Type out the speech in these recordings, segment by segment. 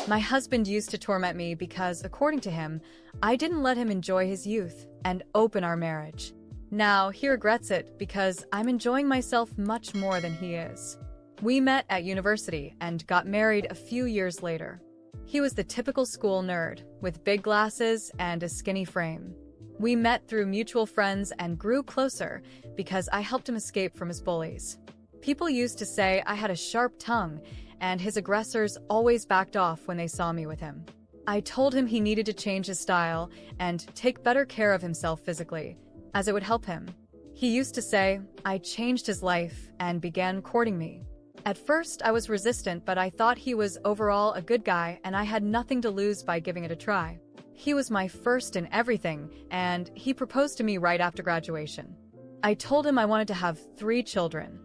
My husband used to torment me because, according to him, I didn't let him enjoy his youth and open our marriage. Now, he regrets it because I'm enjoying myself much more than he is. We met at university and got married a few years later. He was the typical school nerd, with big glasses and a skinny frame. We met through mutual friends and grew closer because I helped him escape from his bullies. People used to say I had a sharp tongue, and his aggressors always backed off when they saw me with him. I told him he needed to change his style and take better care of himself physically, as it would help him. He used to say I changed his life and began courting me. At first, I was resistant, but I thought he was overall a good guy and I had nothing to lose by giving it a try. He was my first in everything, and he proposed to me right after graduation. I told him I wanted to have 3 children.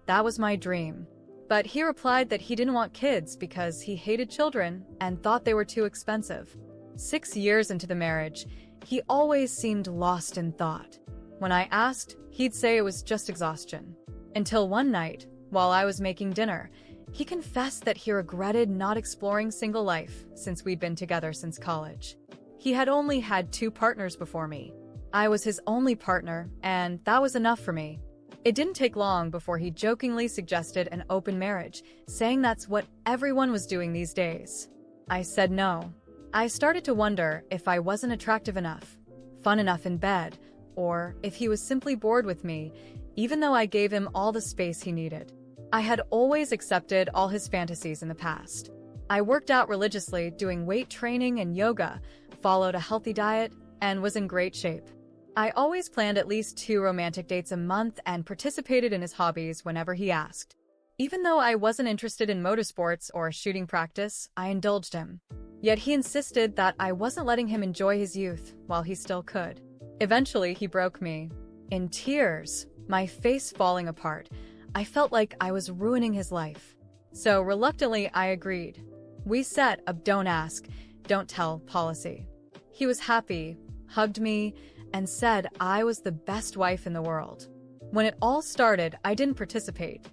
That was my dream. But he replied that he didn't want kids because he hated children and thought they were too expensive. 6 years into the marriage, he always seemed lost in thought. When I asked, he'd say it was just exhaustion. Until one night, while I was making dinner, he confessed that he regretted not exploring single life since we'd been together since college. He had only had 2 partners before me. I was his only partner, and that was enough for me. It didn't take long before he jokingly suggested an open marriage, saying that's what everyone was doing these days. I said no. I started to wonder if I wasn't attractive enough, fun enough in bed, or if he was simply bored with me, even though I gave him all the space he needed. I had always accepted all his fantasies in the past. I worked out religiously, doing weight training and yoga, followed a healthy diet, and was in great shape. I always planned at least 2 romantic dates a month and participated in his hobbies whenever he asked. Even though I wasn't interested in motorsports or shooting practice, I indulged him. Yet he insisted that I wasn't letting him enjoy his youth while he still could. Eventually, he broke me. In tears, my face falling apart, I felt like I was ruining his life. So reluctantly, I agreed. We set a don't ask, don't tell policy. He was happy, hugged me, and said I was the best wife in the world. When it all started, I didn't participate.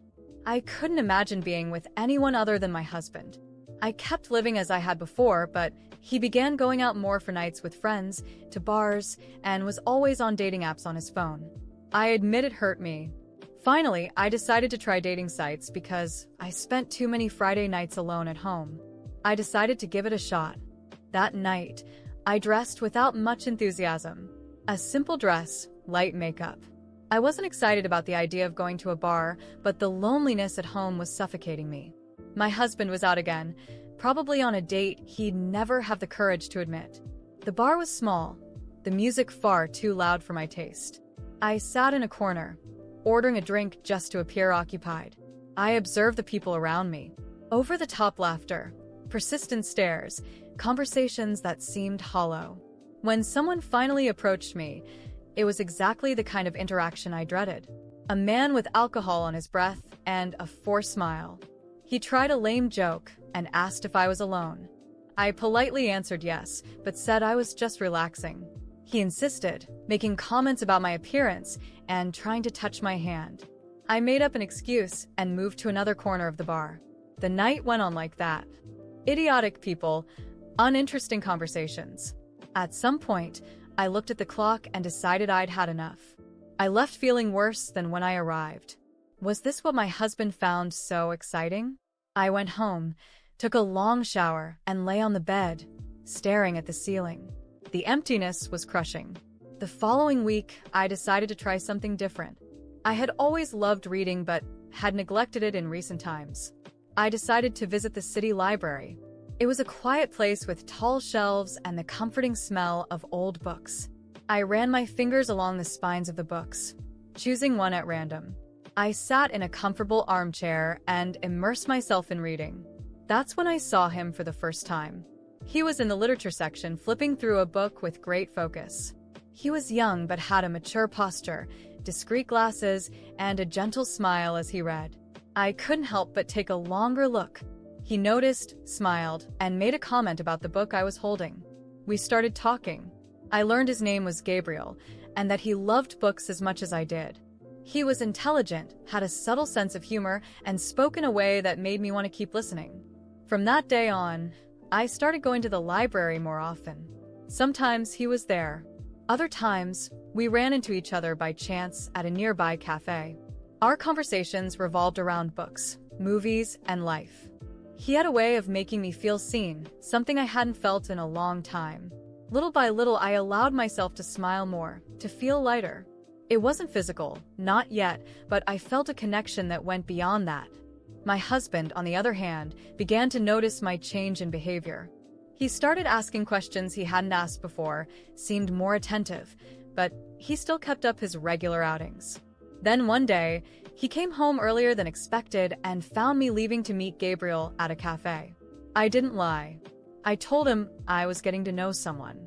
I couldn't imagine being with anyone other than my husband. I kept living as I had before, but he began going out more for nights with friends, to bars, and was always on dating apps on his phone. I admit it hurt me. Finally, I decided to try dating sites because I spent too many Friday nights alone at home. I decided to give it a shot. That night, I dressed without much enthusiasm. A simple dress, light makeup. I wasn't excited about the idea of going to a bar, but the loneliness at home was suffocating me. My husband was out again, probably on a date he'd never have the courage to admit. The bar was small, the music far too loud for my taste. I sat in a corner, ordering a drink just to appear occupied. I observed the people around me. Over-the-top laughter, persistent stares, conversations that seemed hollow. When someone finally approached me, it was exactly the kind of interaction I dreaded. A man with alcohol on his breath and a forced smile. He tried a lame joke and asked if I was alone. I politely answered yes, but said I was just relaxing. He insisted, making comments about my appearance and trying to touch my hand. I made up an excuse and moved to another corner of the bar. The night went on like that. Idiotic people, uninteresting conversations. At some point, I looked at the clock and decided I'd had enough. I left feeling worse than when I arrived. Was this what my husband found so exciting? I went home, took a long shower, and lay on the bed, staring at the ceiling. The emptiness was crushing. The following week, I decided to try something different. I had always loved reading but had neglected it in recent times. I decided to visit the city library. It was a quiet place with tall shelves and the comforting smell of old books. I ran my fingers along the spines of the books, choosing one at random. I sat in a comfortable armchair and immersed myself in reading. That's when I saw him for the first time. He was in the literature section, flipping through a book with great focus. He was young but had a mature posture, discreet glasses, and a gentle smile as he read. I couldn't help but take a longer look. He noticed, smiled, and made a comment about the book I was holding. We started talking. I learned his name was Gabriel, and that he loved books as much as I did. He was intelligent, had a subtle sense of humor, and spoke in a way that made me want to keep listening. From that day on, I started going to the library more often. Sometimes he was there. Other times, we ran into each other by chance at a nearby cafe. Our conversations revolved around books, movies, and life. He had a way of making me feel seen, something I hadn't felt in a long time. Little by little, I allowed myself to smile more, to feel lighter. It wasn't physical, not yet, but I felt a connection that went beyond that. My husband, on the other hand, began to notice my change in behavior. He started asking questions he hadn't asked before, seemed more attentive, but he still kept up his regular outings. Then one day, he came home earlier than expected and found me leaving to meet Gabriel at a cafe. I didn't lie. I told him I was getting to know someone.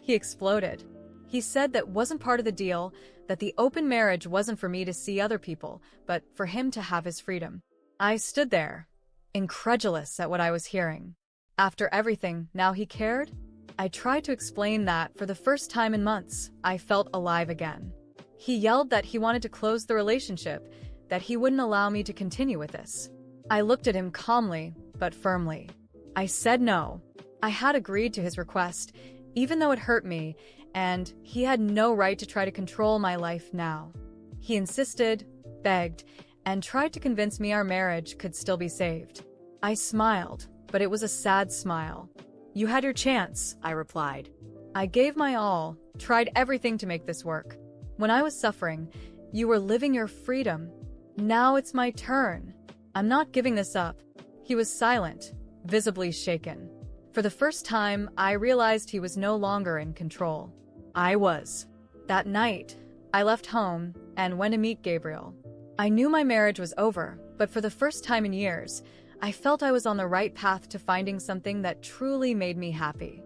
He exploded. He said that wasn't part of the deal, that the open marriage wasn't for me to see other people, but for him to have his freedom. I stood there, incredulous at what I was hearing. After everything, now he cared? I tried to explain that for the first time in months, I felt alive again. He yelled that he wanted to close the relationship, that he wouldn't allow me to continue with this. I looked at him calmly, but firmly. I said no. I had agreed to his request, even though it hurt me, and he had no right to try to control my life now. He insisted, begged, and tried to convince me our marriage could still be saved. I smiled, but it was a sad smile. "You had your chance," I replied. "I gave my all, tried everything to make this work. When I was suffering, you were living your freedom. Now it's my turn. I'm not giving this up." He was silent, visibly shaken. For the first time, I realized he was no longer in control. I was. That night, I left home and went to meet Gabriel. I knew my marriage was over, but for the first time in years, I felt I was on the right path to finding something that truly made me happy.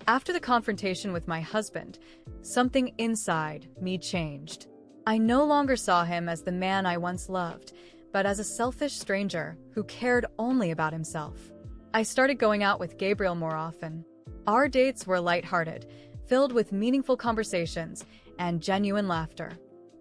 After the confrontation with my husband, something inside me changed. I no longer saw him as the man I once loved, but as a selfish stranger who cared only about himself. I started going out with Gabriel more often. Our dates were lighthearted, filled with meaningful conversations and genuine laughter.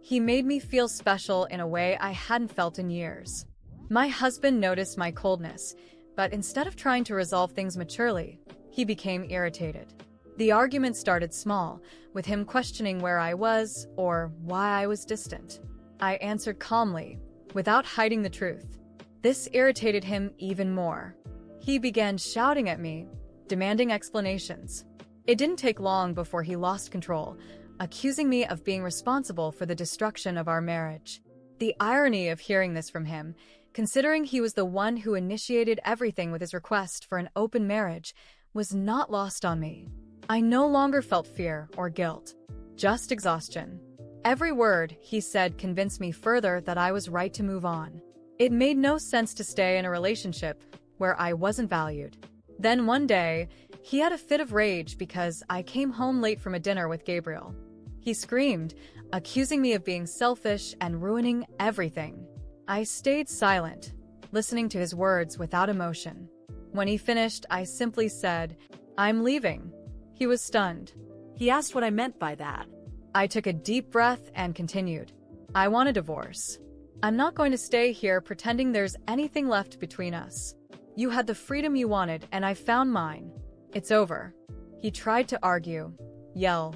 He made me feel special in a way I hadn't felt in years. My husband noticed my coldness, but instead of trying to resolve things maturely, he became irritated. The argument started small, with him questioning where I was or why I was distant. I answered calmly, without hiding the truth. This irritated him even more. He began shouting at me, demanding explanations. It didn't take long before he lost control, accusing me of being responsible for the destruction of our marriage. The irony of hearing this from him, considering he was the one who initiated everything with his request for an open marriage, was not lost on me. I no longer felt fear or guilt, just exhaustion. Every word he said convinced me further that I was right to move on. It made no sense to stay in a relationship where I wasn't valued. Then one day, he had a fit of rage because I came home late from a dinner with Gabriel. He screamed, accusing me of being selfish and ruining everything. I stayed silent, listening to his words without emotion. When he finished, I simply said, "I'm leaving." He was stunned. He asked what I meant by that. I took a deep breath and continued. "I want a divorce. I'm not going to stay here pretending there's anything left between us. You had the freedom you wanted, and I found mine. It's over." He tried to argue, yell,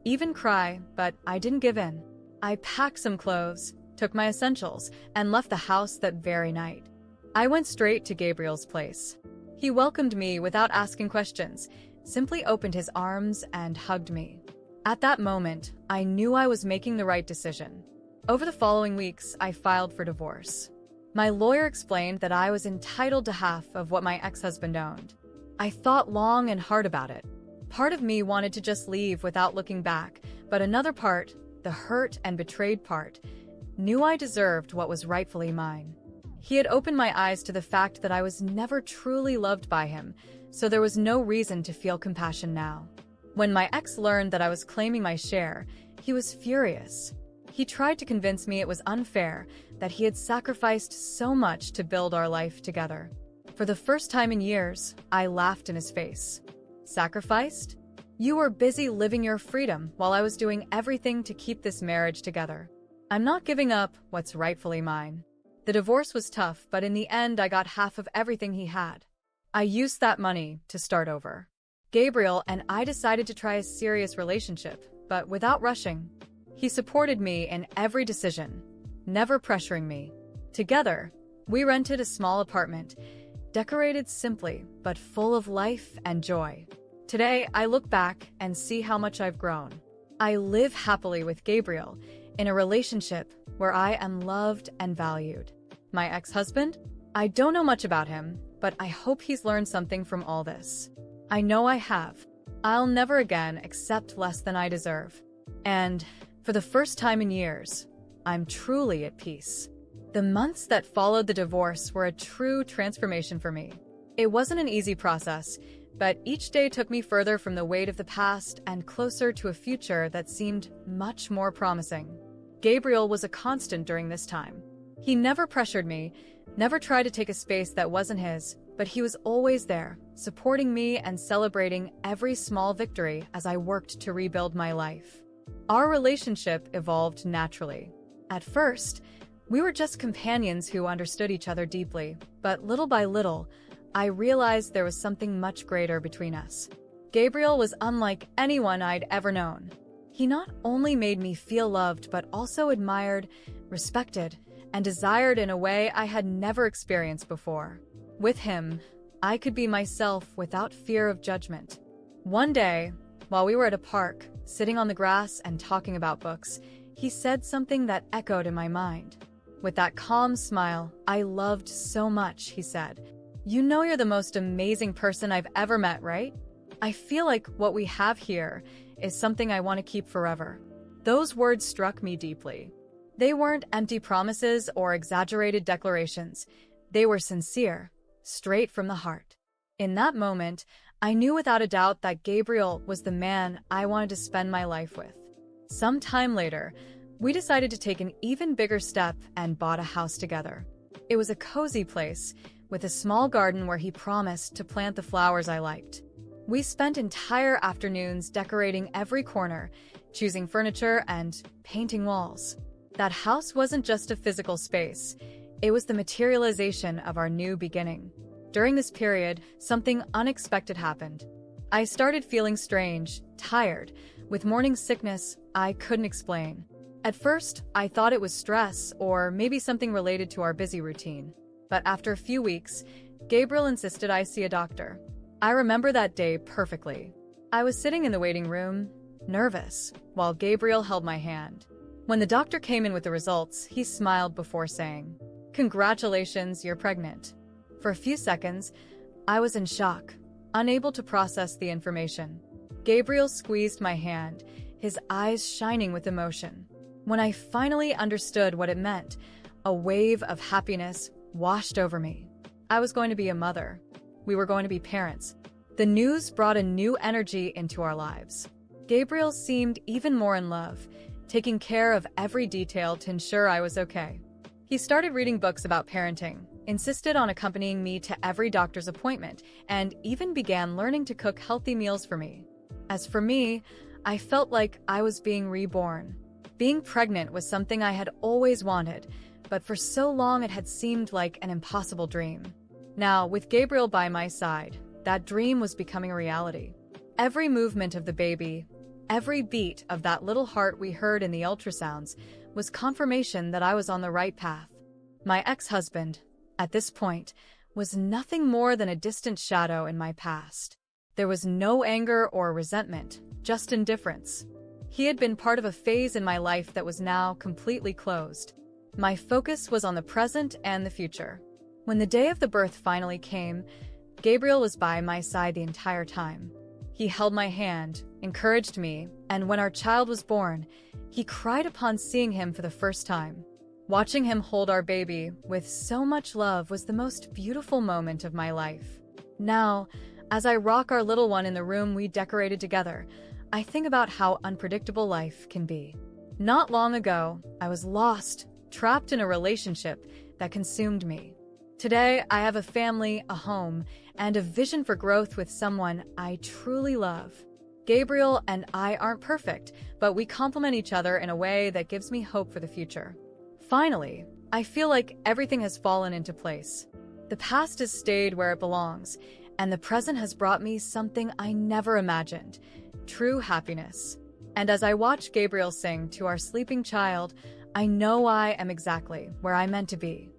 even cry, but I didn't give in. I packed some clothes, took my essentials, and left the house that very night. I went straight to Gabriel's place. He welcomed me without asking questions, simply opened his arms and hugged me. At that moment, I knew I was making the right decision. Over the following weeks, I filed for divorce. My lawyer explained that I was entitled to half of what my ex-husband owned. I thought long and hard about it. Part of me wanted to just leave without looking back, but another part, the hurt and betrayed part, knew I deserved what was rightfully mine. He had opened my eyes to the fact that I was never truly loved by him, so there was no reason to feel compassion now. When my ex learned that I was claiming my share, he was furious. He tried to convince me it was unfair, that he had sacrificed so much to build our life together. For the first time in years, I laughed in his face. "Sacrificed? You were busy living your freedom while I was doing everything to keep this marriage together. I'm not giving up what's rightfully mine." The divorce was tough, but in the end I got half of everything he had. I used that money to start over. Gabriel and I decided to try a serious relationship, but without rushing. He supported me in every decision, never pressuring me. Together, we rented a small apartment, decorated simply but full of life and joy. Today, I look back and see how much I've grown. I live happily with Gabriel in a relationship where I am loved and valued. My ex-husband? I don't know much about him, but I hope he's learned something from all this. I know I have. I'll never again accept less than I deserve. And for the first time in years, I'm truly at peace. The months that followed the divorce were a true transformation for me. It wasn't an easy process, but each day took me further from the weight of the past and closer to a future that seemed much more promising. Gabriel was a constant during this time. He never pressured me, never tried to take a space that wasn't his, but he was always there, supporting me and celebrating every small victory as I worked to rebuild my life. Our relationship evolved naturally. At first, we were just companions who understood each other deeply, but little by little, I realized there was something much greater between us. Gabriel was unlike anyone I'd ever known. He not only made me feel loved, but also admired, respected, and desired in a way I had never experienced before. With him, I could be myself without fear of judgment. One day, while we were at a park, sitting on the grass and talking about books, he said something that echoed in my mind. With that calm smile, "I loved so much," he said. "You know you're the most amazing person I've ever met, right? I feel like what we have here is something I want to keep forever." Those words struck me deeply. They weren't empty promises or exaggerated declarations. They were sincere, straight from the heart. In that moment, I knew without a doubt that Gabriel was the man I wanted to spend my life with. Some time later, we decided to take an even bigger step and bought a house together. It was a cozy place, with a small garden where he promised to plant the flowers I liked. We spent entire afternoons decorating every corner, choosing furniture and painting walls. That house wasn't just a physical space. It was the materialization of our new beginning. During this period, something unexpected happened. I started feeling strange, tired, with morning sickness I couldn't explain. At first, I thought it was stress or maybe something related to our busy routine. But after a few weeks, Gabriel insisted I see a doctor. I remember that day perfectly. I was sitting in the waiting room, nervous, while Gabriel held my hand. When the doctor came in with the results, he smiled before saying, "Congratulations, you're pregnant." For a few seconds, I was in shock, unable to process the information. Gabriel squeezed my hand, his eyes shining with emotion. When I finally understood what it meant, a wave of happiness washed over me. I was going to be a mother. We were going to be parents. The news brought a new energy into our lives. Gabriel seemed even more in love, taking care of every detail to ensure I was okay. He started reading books about parenting, insisted on accompanying me to every doctor's appointment, and even began learning to cook healthy meals for me. As for me, I felt like I was being reborn. Being pregnant was something I had always wanted, but for so long it had seemed like an impossible dream. Now, with Gabriel by my side, that dream was becoming a reality. Every movement of the baby, every beat of that little heart we heard in the ultrasounds, was confirmation that I was on the right path. My ex-husband, at this point, was nothing more than a distant shadow in my past. There was no anger or resentment, just indifference. He had been part of a phase in my life that was now completely closed. My focus was on the present and the future. When the day of the birth finally came, Gabriel was by my side the entire time. He held my hand, encouraged me, and when our child was born, he cried upon seeing him for the first time. Watching him hold our baby with so much love was the most beautiful moment of my life. Now, as I rock our little one in the room we decorated together, I think about how unpredictable life can be. Not long ago, I was lost, trapped in a relationship that consumed me. Today, I have a family, a home, and a vision for growth with someone I truly love. Gabriel and I aren't perfect, but we complement each other in a way that gives me hope for the future. Finally, I feel like everything has fallen into place. The past has stayed where it belongs, and the present has brought me something I never imagined, true happiness. And as I watch Gabriel sing to our sleeping child, I know I am exactly where I meant to be.